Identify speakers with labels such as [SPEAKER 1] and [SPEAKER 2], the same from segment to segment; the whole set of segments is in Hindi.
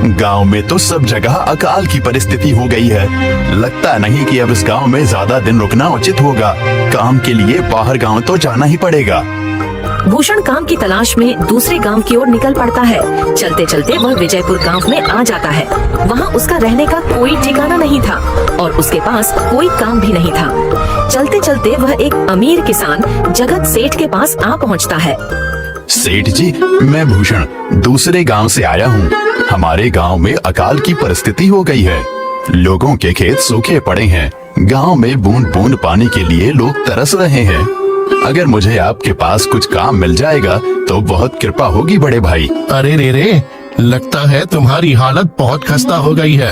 [SPEAKER 1] गांव में तो सब जगह अकाल की परिस्थिति हो गई है। लगता नहीं कि अब इस गांव में ज्यादा दिन रुकना उचित होगा। काम के लिए बाहर गांव तो जाना ही पड़ेगा।
[SPEAKER 2] भूषण काम की तलाश में दूसरे गांव की ओर निकल पड़ता है। चलते चलते वह विजयपुर गांव में आ जाता है। वहां उसका रहने का कोई ठिकाना नहीं था और उसके पास कोई काम भी नहीं था। चलते चलते वह एक अमीर किसान जगत सेठ के पास आ पहुंचता है।
[SPEAKER 1] सेठ जी, मैं भूषण दूसरे गांव से आया हूँ। हमारे गांव में अकाल की परिस्थिति हो गई है। लोगों के खेत सूखे पड़े हैं। गांव में बूंद बूंद पानी के लिए लोग तरस रहे हैं। अगर मुझे आपके पास कुछ काम मिल जाएगा तो बहुत कृपा होगी बड़े भाई।
[SPEAKER 3] अरे रे, लगता है तुम्हारी हालत बहुत खस्ता हो गई है।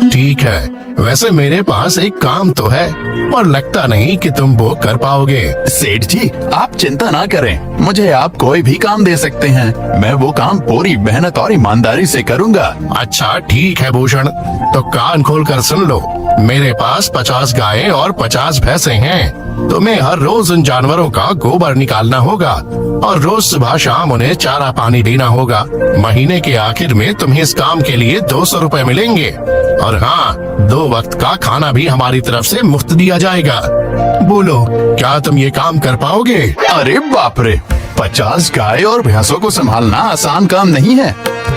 [SPEAKER 3] ठीक है, वैसे मेरे पास एक काम तो है और लगता नहीं कि तुम वो कर पाओगे।
[SPEAKER 1] सेठ जी, आप चिंता ना करें, मुझे आप कोई भी काम दे सकते हैं। मैं वो काम पूरी मेहनत और ईमानदारी से करूंगा।
[SPEAKER 3] अच्छा ठीक है भूषण, तो कान खोल कर सुन लो। मेरे पास 50 गायें और 50 भैंसे हैं। तुम्हें हर रोज उन जानवरों का गोबर निकालना होगा और रोज सुबह शाम उन्हें चारा पानी देना होगा। महीने के आखिर में तुम्हें इस काम के लिए 200 रुपए मिलेंगे और हाँ, 2 वक्त का खाना भी हमारी तरफ से मुफ्त दिया जाएगा। बोलो, क्या तुम ये काम कर पाओगे?
[SPEAKER 1] अरे बाप रे, 50 गाय और भैंसों को संभालना आसान काम नहीं है।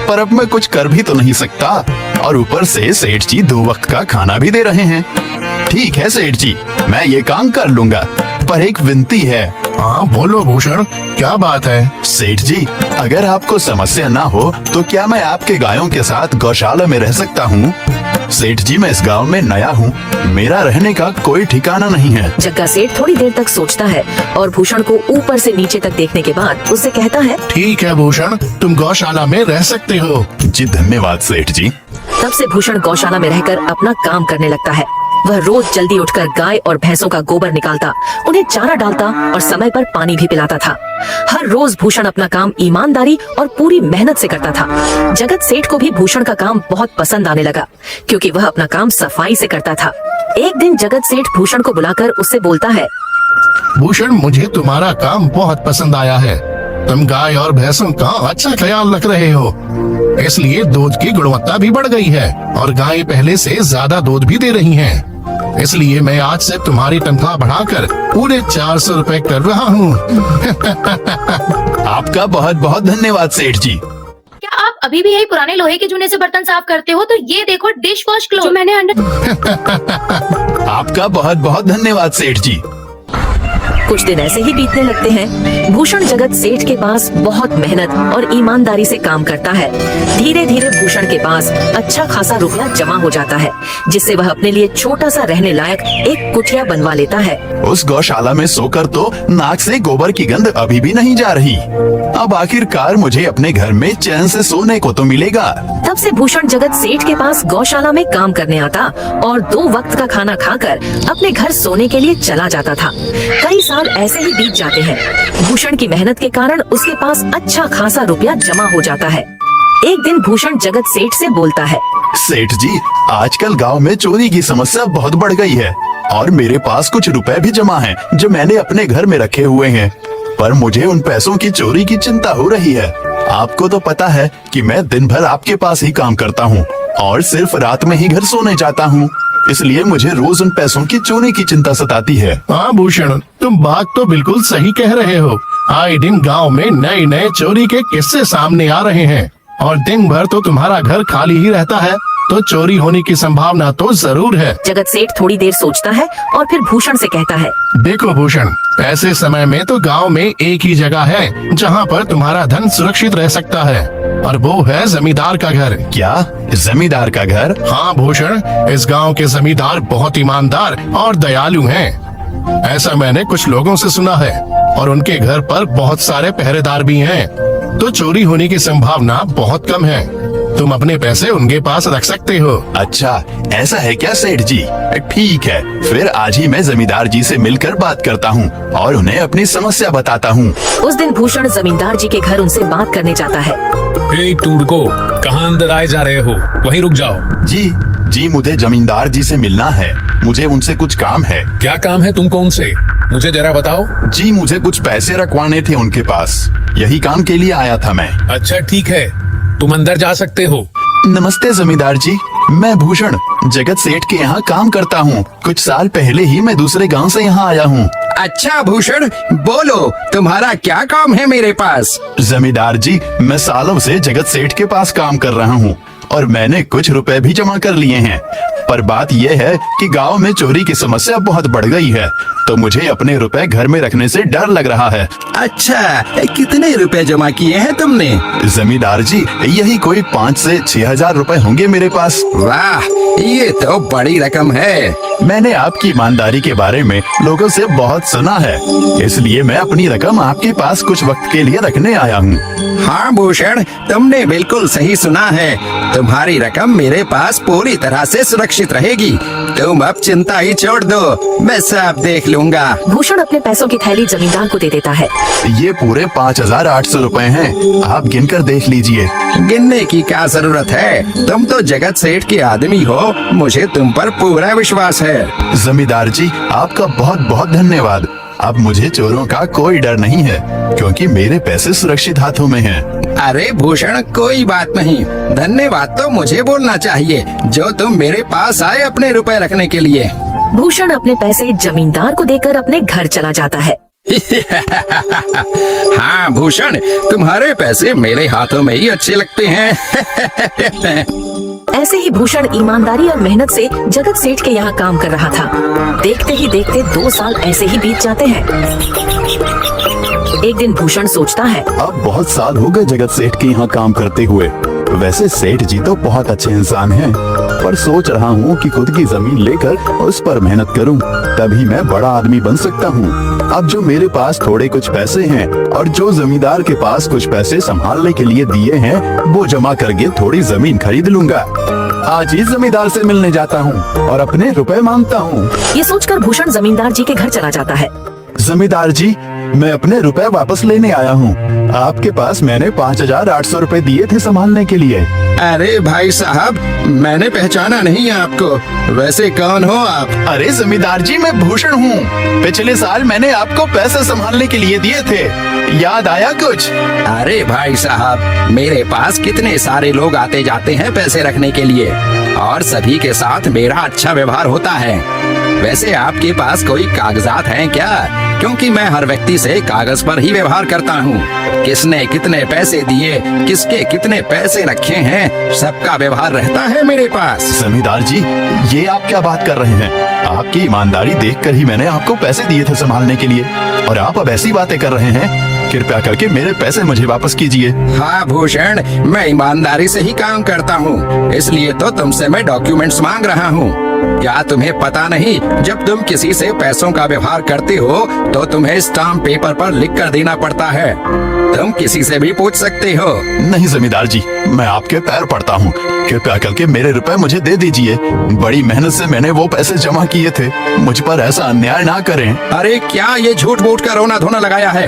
[SPEAKER 1] पर अब मैं कुछ कर भी तो नहीं सकता और ऊपर से सेठ जी 2 वक्त का खाना भी दे रहे हैं। ठीक है सेठ जी, मैं ये काम कर लूंगा, पर एक विनती है।
[SPEAKER 3] हाँ बोलो भूषण, क्या बात है?
[SPEAKER 1] सेठ जी, अगर आपको समस्या ना हो तो क्या मैं आपके गायों के साथ गौशाला में रह सकता हूँ? सेठ जी, मैं इस गांव में नया हूँ, मेरा रहने का कोई ठिकाना नहीं है।
[SPEAKER 2] जग्गा सेठ थोड़ी देर तक सोचता है और भूषण को ऊपर से नीचे तक देखने के बाद उससे कहता है,
[SPEAKER 3] ठीक है भूषण, तुम गौशाला में रह सकते हो।
[SPEAKER 1] जी धन्यवाद सेठ जी।
[SPEAKER 2] तब से भूषण गौशाला में रहकर अपना काम करने लगता है। वह रोज जल्दी उठकर गाय और भैंसों का गोबर निकालता, उन्हें चारा डालता और समय पर पानी भी पिलाता था। हर रोज भूषण अपना काम ईमानदारी और पूरी मेहनत से करता था। जगत सेठ को भी भूषण का काम बहुत पसंद आने लगा, क्योंकि वह अपना काम सफाई से करता था। एक दिन जगत सेठ भूषण को बुलाकर उससे बोलता है,
[SPEAKER 3] भूषण, मुझे तुम्हारा काम बहुत पसंद आया है। तुम गाय और भैंसों का अच्छा ख्याल रख रहे हो, इसलिए दूध की गुणवत्ता भी बढ़ गई है और गाय पहले से ज्यादा दूध भी दे रही हैं। इसलिए मैं आज से तुम्हारी तनख्वाह बढ़ाकर पूरे 400 रुपए कर रहा हूँ।
[SPEAKER 1] आपका बहुत बहुत धन्यवाद सेठ जी।
[SPEAKER 4] क्या आप अभी भी यही पुराने लोहे के जूने से बर्तन साफ करते हो? तो ये देखो डिश वॉश क्लोथ जो मैंने
[SPEAKER 1] आपका बहुत बहुत धन्यवाद सेठ जी।
[SPEAKER 2] कुछ दिन ऐसे ही बीतने लगते हैं। भूषण जगत सेठ के पास बहुत मेहनत और ईमानदारी से काम करता है। धीरे धीरे भूषण के पास अच्छा खासा रुपया जमा हो जाता है, जिससे वह अपने लिए छोटा सा रहने लायक एक कुटिया बनवा लेता है।
[SPEAKER 1] उस गौशाला में सोकर तो नाक से गोबर की गंध अभी भी नहीं जा रही। अब आखिरकार मुझे अपने घर में चैन से सोने को तो मिलेगा।
[SPEAKER 2] तब से भूषण जगत सेठ के पास गौशाला में काम करने आता और 2 वक्त का खाना खाकर अपने घर सोने के लिए चला जाता था। कई साल ऐसे ही बीत जाते हैं। भूषण की मेहनत के कारण उसके पास अच्छा खासा रुपया जमा हो जाता है। एक दिन भूषण जगत सेठ से बोलता है,
[SPEAKER 1] सेठ जी, आजकल गांव में चोरी की समस्या बहुत बढ़ गई है और मेरे पास कुछ रुपए भी जमा हैं जो मैंने अपने घर में रखे हुए हैं, पर मुझे उन पैसों की चोरी की चिंता हो रही है। आपको तो पता है कि मैं दिन भर आपके पास ही काम करता हूँ और सिर्फ रात में ही घर सोने जाता हूँ, इसलिए मुझे रोज उन पैसों की चोरी की चिंता सताती है।
[SPEAKER 3] हाँ भूषण, तुम बात तो बिल्कुल सही कह रहे हो। आए दिन गांव में नए नए चोरी के किस्से सामने आ रहे हैं और दिन भर तो तुम्हारा घर खाली ही रहता है, तो चोरी होने की संभावना तो जरूर है।
[SPEAKER 2] जगत सेठ थोड़ी देर सोचता है और फिर भूषण से कहता है,
[SPEAKER 3] देखो भूषण, ऐसे समय में तो गांव में एक ही जगह है जहां पर तुम्हारा धन सुरक्षित रह सकता है और वो है जमींदार का घर।
[SPEAKER 1] क्या जमींदार का घर?
[SPEAKER 3] हाँ भूषण, इस गांव के जमींदार बहुत ईमानदार और दयालु हैं। ऐसा मैंने कुछ लोगों से सुना है और उनके घर पर बहुत सारे पहरेदार भी हैं, तो चोरी होने की संभावना बहुत कम है। तुम अपने पैसे उनके पास रख सकते हो।
[SPEAKER 1] अच्छा, ऐसा है क्या सेठ जी? ठीक है, फिर आज ही मैं जमींदार जी से मिलकर बात करता हूँ और उन्हें अपनी समस्या बताता हूँ।
[SPEAKER 2] उस दिन भूषण जमींदार जी के घर उनसे बात करने जाता है।
[SPEAKER 5] टूडको, कहाँ अंदर आए जा रहे हो? वहीं रुक जाओ।
[SPEAKER 1] जी, मुझे जमींदार जी से मिलना है। मुझे उनसे कुछ काम है।
[SPEAKER 5] क्या काम है तुमको उनसे? मुझे जरा बताओ।
[SPEAKER 1] जी, मुझे कुछ पैसे रखवाने थे उनके पास, यही काम के लिए आया था मैं।
[SPEAKER 5] अच्छा ठीक है, तुम अंदर जा सकते हो।
[SPEAKER 1] नमस्ते जमींदार जी, मैं भूषण जगत सेठ के यहाँ काम करता हूँ। कुछ साल पहले ही मैं दूसरे गांव से यहाँ आया हूँ।
[SPEAKER 6] अच्छा भूषण, बोलो तुम्हारा क्या काम है मेरे पास?
[SPEAKER 1] जमींदार जी, मैं सालों से जगत सेठ के पास काम कर रहा हूँ और मैंने कुछ रुपए भी जमा कर लिए हैं। पर बात यह है कि गांव में चोरी की समस्या बहुत बढ़ गई है, तो मुझे अपने रुपए घर में रखने से डर लग रहा है।
[SPEAKER 6] अच्छा, कितने रुपए जमा किए हैं तुमने?
[SPEAKER 1] जमींदार जी, यही कोई 5 से 6 हजार रुपए होंगे मेरे पास।
[SPEAKER 6] वाह, ये तो बड़ी रकम है।
[SPEAKER 1] मैंने आपकी ईमानदारी के बारे में लोगों से बहुत सुना है, इसलिए मैं अपनी रकम आपके पास कुछ वक्त के लिए रखने आया हूँ।
[SPEAKER 6] हाँ भूषण, तुमने बिल्कुल सही सुना है। तुम्हारी रकम मेरे पास पूरी तरह से सुरक्षित रहेगी। तुम अब चिंता ही छोड़ दो, मैं सब देख लूंगा।
[SPEAKER 2] भूषण अपने पैसों की थैली जमींदार को दे देता है।
[SPEAKER 1] ये पूरे 5,800 रुपए हैं, आप गिनकर देख लीजिए।
[SPEAKER 6] गिनने की क्या जरूरत है? तुम तो जगत सेठ के आदमी हो, मुझे तुम पर पूरा विश्वास है।
[SPEAKER 1] जमींदार जी, आपका बहुत बहुत धन्यवाद। अब मुझे चोरों का कोई डर नहीं है, क्योंकि मेरे पैसे सुरक्षित हाथों में हैं।
[SPEAKER 6] अरे भूषण, कोई बात नहीं। धन्यवाद तो मुझे बोलना चाहिए, जो तुम मेरे पास आए अपने रुपए रखने के लिए।
[SPEAKER 2] भूषण अपने पैसे जमींदार को देकर अपने घर चला जाता है।
[SPEAKER 6] हाँ भूषण, तुम्हारे पैसे मेरे हाथों में ही अच्छे लगते हैं।
[SPEAKER 2] ऐसे ही भूषण ईमानदारी और मेहनत से जगत सेठ के यहाँ काम कर रहा था। देखते ही देखते 2 साल ऐसे ही बीत जाते हैं। एक दिन भूषण सोचता है,
[SPEAKER 1] अब बहुत साल हो गए जगत सेठ के यहाँ काम करते हुए। वैसे सेठ जी तो बहुत अच्छे इंसान हैं, पर सोच रहा हूँ कि खुद की जमीन लेकर उस पर मेहनत करूँ, तभी मैं बड़ा आदमी बन सकता हूँ। अब जो मेरे पास थोड़े कुछ पैसे हैं और जो जमींदार के पास कुछ पैसे संभालने के लिए दिए हैं, वो जमा करके थोड़ी जमीन खरीद लूंगा। आज ही जमींदार से मिलने जाता हूँ और अपने रुपए मांगता हूँ।
[SPEAKER 2] ये सोचकर भूषण जमींदार जी के घर चला जाता है।
[SPEAKER 1] जमींदार जी, मैं अपने रुपए वापस लेने आया हूँ। आपके पास मैंने 5,800 रुपए दिए थे संभालने के लिए।
[SPEAKER 6] अरे भाई साहब, मैंने पहचाना नहीं आपको। वैसे कौन हो आप?
[SPEAKER 1] अरे जमींदार जी, मैं भूषण हूँ। पिछले साल मैंने आपको पैसे संभालने के लिए दिए थे, याद आया कुछ?
[SPEAKER 6] अरे भाई साहब, मेरे पास कितने सारे लोग आते जाते हैं पैसे रखने के लिए, और सभी के साथ मेरा अच्छा व्यवहार होता है। वैसे आपके पास कोई कागजात हैं क्या? क्योंकि मैं हर व्यक्ति से कागज पर ही व्यवहार करता हूँ। किसने कितने पैसे दिए, किसके कितने पैसे रखे हैं, सबका व्यवहार रहता है मेरे पास।
[SPEAKER 1] जमींदार जी, ये आप क्या बात कर रहे हैं? आपकी ईमानदारी देखकर ही मैंने आपको पैसे दिए थे संभालने के लिए, और आप अब ऐसी बातें कर रहे हैं। कृपया करके मेरे पैसे मुझे वापस कीजिए।
[SPEAKER 6] हाँ भूषण, मैं ईमानदारी से ही काम करता हूँ, इसलिए तो तुमसे मैं डॉक्यूमेंट्स मांग रहा हूँ। क्या तुम्हें पता नहीं, जब तुम किसी से पैसों का व्यवहार करते हो तो तुम्हें स्टाम्प पेपर पर लिख कर देना पड़ता है। तुम किसी से भी पूछ सकते हो।
[SPEAKER 1] नहीं जमींदार जी, मैं आपके पैर पड़ता हूँ, कृपया करके मेरे रुपए मुझे दे दीजिए। बड़ी मेहनत से मैंने वो पैसे जमा किए थे, मुझ पर ऐसा अन्याय ना करें।
[SPEAKER 6] अरे क्या ये झूठ मूठ का रोना धोना लगाया है?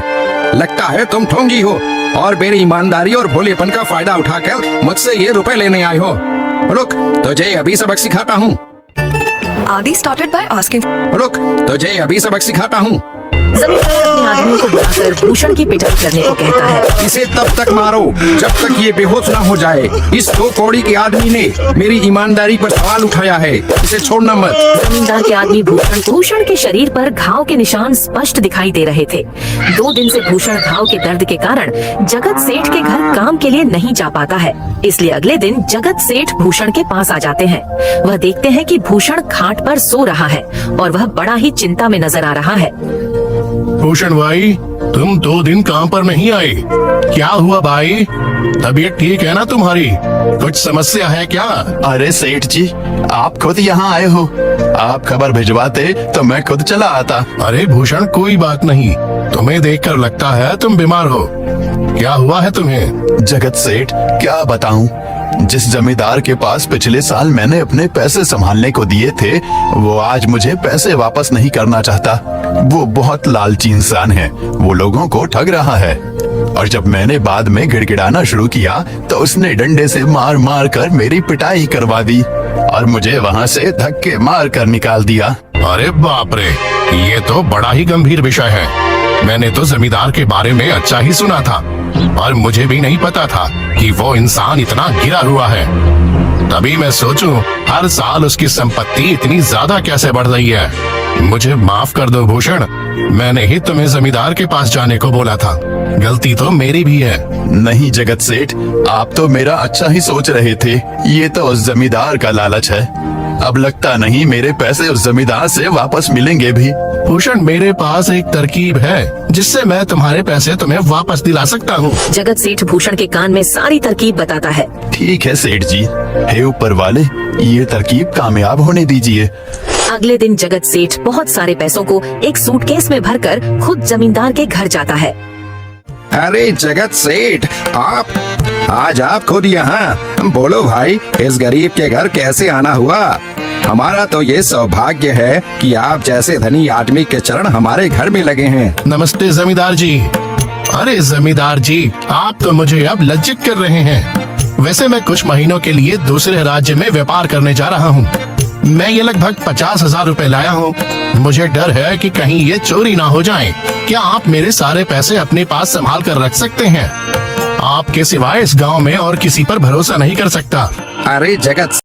[SPEAKER 6] लगता है तुम ठोंगी हो और मेरी ईमानदारी और भोलेपन का फायदा उठाकर मुझसे ये रुपए लेने आए हो। रुक, तुझे अभी सबक सिखाता हूँ।
[SPEAKER 7] Adi started by asking.
[SPEAKER 6] रुक, तुझे अभी सबक सिखाता हूँ।
[SPEAKER 2] जमींदार अपने आदमियों को बुलाकर भूषण की पिटाई करने को कहता है।
[SPEAKER 6] इसे तब तक मारो जब तक ये बेहोश ना हो जाए। इस 2 कौड़ी के आदमी ने मेरी ईमानदारी पर सवाल उठाया है, इसे छोड़ना मत।
[SPEAKER 2] जमींदार के आदमी भूषण के शरीर पर घाव के निशान स्पष्ट दिखाई दे रहे थे। 2 दिन से भूषण घाव के दर्द के कारण जगत सेठ के घर काम के लिए नहीं जा पाता है, इसलिए अगले दिन जगत सेठ भूषण के पास आ जाते हैं। वह देखते हैं कि भूषण खाट पर सो रहा है और वह बड़ा ही चिंता में नजर आ रहा है।
[SPEAKER 3] भूषण भाई, तुम 2 दिन काम पर नहीं आए, क्या हुआ भाई? तबीयत ठीक है ना तुम्हारी? कुछ समस्या है क्या?
[SPEAKER 1] अरे सेठ जी, आप खुद यहाँ आए हो, आप खबर भिजवाते तो मैं खुद चला आता।
[SPEAKER 3] अरे भूषण, कोई बात नहीं, तुम्हें देखकर लगता है तुम बीमार हो। क्या हुआ है तुम्हें?
[SPEAKER 1] जगत सेठ, क्या बताऊं, जिस जमींदार के पास पिछले साल मैंने अपने पैसे संभालने को दिए थे, वो आज मुझे पैसे वापस नहीं करना चाहता। वो बहुत लालची इंसान है, वो लोगों को ठग रहा है। और जब मैंने बाद में गिड़गिड़ाना शुरू किया तो उसने डंडे से मार मार कर मेरी पिटाई करवा दी और मुझे वहाँ से धक्के मार कर निकाल दिया।
[SPEAKER 3] अरे बाप रे, ये तो बड़ा ही गंभीर विषय है। मैंने तो जमींदार के बारे में अच्छा ही सुना था और मुझे भी नहीं पता था कि वो इंसान इतना गिरा हुआ है। तभी मैं सोचूं हर साल उसकी संपत्ति इतनी ज्यादा कैसे बढ़ रही है। मुझे माफ कर दो भूषण, मैंने ही तुम्हें जमींदार के पास जाने को बोला था। गलती तो मेरी भी है।
[SPEAKER 1] नहीं जगत सेठ, आप तो मेरा अच्छा ही सोच रहे थे। ये तो उस जमींदार का लालच है। अब लगता नहीं मेरे पैसे उस जमींदार से वापस मिलेंगे भी।
[SPEAKER 3] भूषण, मेरे पास एक तरकीब है जिससे मैं तुम्हारे पैसे तुम्हें वापस दिला सकता हूँ।
[SPEAKER 2] जगत सेठ भूषण के कान में सारी तरकीब बताता है।
[SPEAKER 1] ठीक है सेठ जी, हे ऊपर वाले, ये तरकीब कामयाब होने दीजिए।
[SPEAKER 2] अगले दिन जगत सेठ बहुत सारे पैसों को एक सूटकेस में भरकर खुद जमींदार के घर जाता है।
[SPEAKER 6] अरे जगत सेठ, आज आप खुद यहाँ। बोलो भाई, इस गरीब के घर कैसे आना हुआ? हमारा तो ये सौभाग्य है कि आप जैसे धनी आदमी के चरण हमारे घर में लगे हैं।
[SPEAKER 3] नमस्ते जमींदार जी। अरे जमींदार जी, आप तो मुझे अब लज्जित कर रहे हैं। वैसे मैं कुछ महीनों के लिए दूसरे राज्य में व्यापार करने जा रहा हूँ। मैं ये लगभग 50,000 रुपए लाया हूँ। मुझे डर है कि कहीं ये चोरी ना हो जाए। क्या आप मेरे सारे पैसे अपने पास संभाल कर रख सकते हैं? आपके सिवाय इस गांव में और किसी पर भरोसा नहीं कर सकता।
[SPEAKER 6] अरे जगत